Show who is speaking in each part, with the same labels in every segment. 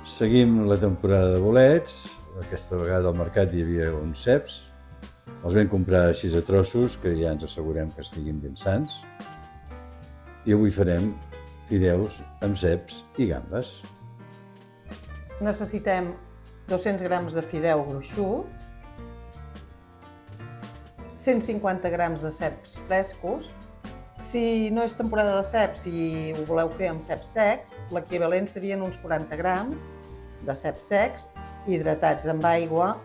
Speaker 1: Seguim la temporada de bolets. Aquesta vegada al mercat hi havia uns ceps. Els vam comprar així a trossos, que ja ens assegurem que estiguin ben sans. I avui farem fideus amb ceps i gambes.
Speaker 2: Necessitem 200 grams de fideu gruixut, 150 grams de ceps frescos. Si no és temporada de ceps i ho voleu fer amb ceps secs, l'equivalent serien uns 40 grams de ceps secs, hidratats amb aigua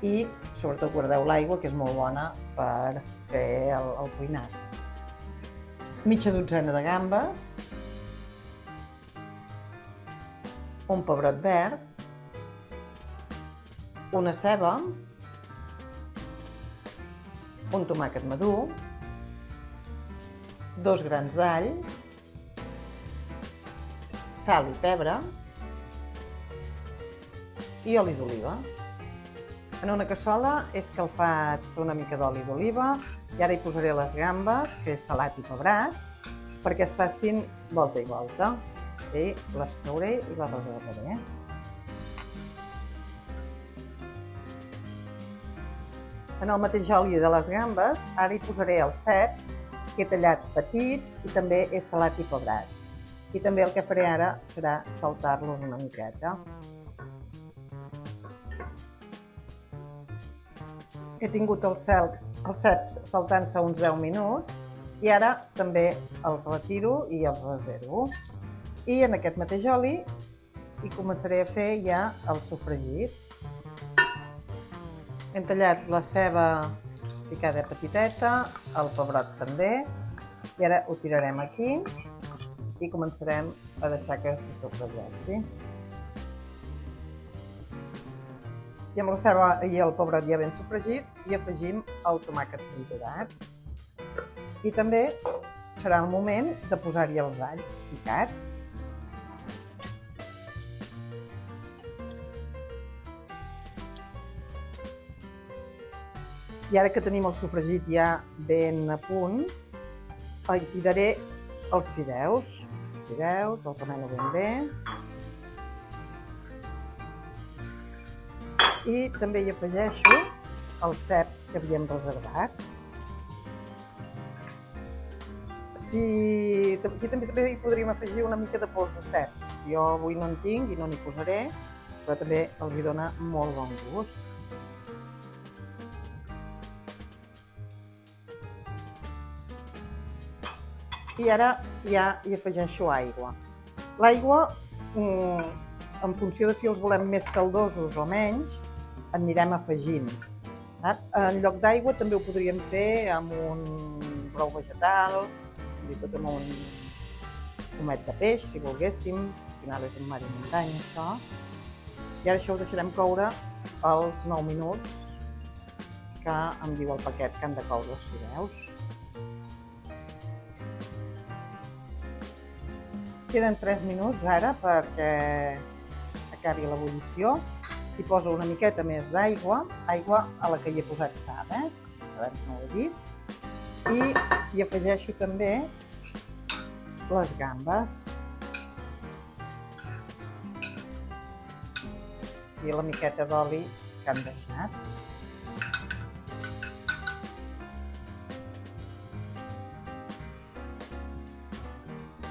Speaker 2: i sobretot guardeu l'aigua, que és molt bona per fer el cuinat. Mitja dotzena de gambes, un pebrot verd, una ceba, un tomàquet madur, 2 grans d'all, sal i pebre i oli d'oliva. En una cassola he escalfat una mica d'oli d'oliva i ara hi posaré les gambes, que és salat i pebrat, perquè es facin volta i volta. I les trauré i les reservaré. En el mateix oli de les gambes, ara hi posaré els ceps, que he tallat petits i també he salat i pebrat. I també el que faré ara serà saltar-los una miqueta. He tingut els ceps saltant-se uns 10 minuts i ara també els retiro i els reservo. I en aquest mateix oli hi començaré a fer ja el sofregit. Hem tallat la ceba picada petiteta, el pebrot també, i ara ho tirarem aquí i començarem a deixar que se sofregeixi. I amb la ceba i el pebrot ja ben sofregits hi afegim el tomàquet triturat. I també serà el moment de posar-hi els alls picats. I ara que tenim el sofregit ja ben a punt, hi tiraré els fideus. Els remeno ben bé. I també hi afegeixo els ceps que havíem reservat. Aquí també hi podríem afegir una mica de pols de ceps. Jo avui no en tinc i no n'hi posaré, però també els hi dona molt bon gust. I ara ja hi afegeixo aigua. L'aigua, en funció de si els volem més caldosos o menys, en anirem afegint. En lloc d'aigua també ho podríem fer amb un brou vegetal, fins i tot amb un fumet de peix, si volguéssim. Al final és un mar i muntanya, això. I ara això ho deixarem coure els 9 minuts que em diu el paquet que han de coure els fideus. Queden 3 minuts ara perquè acabi l'ebullició. Hi poso una miqueta més d'aigua, aigua a la que hi he posat sal, abans no ho he dit. I hi afegeixo també les gambes. I la miqueta d'oli que han deixat.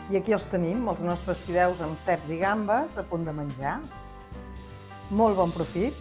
Speaker 2: I aquí els tenim, els nostres fideus amb ceps i gambes a punt de menjar. Molt bon profit!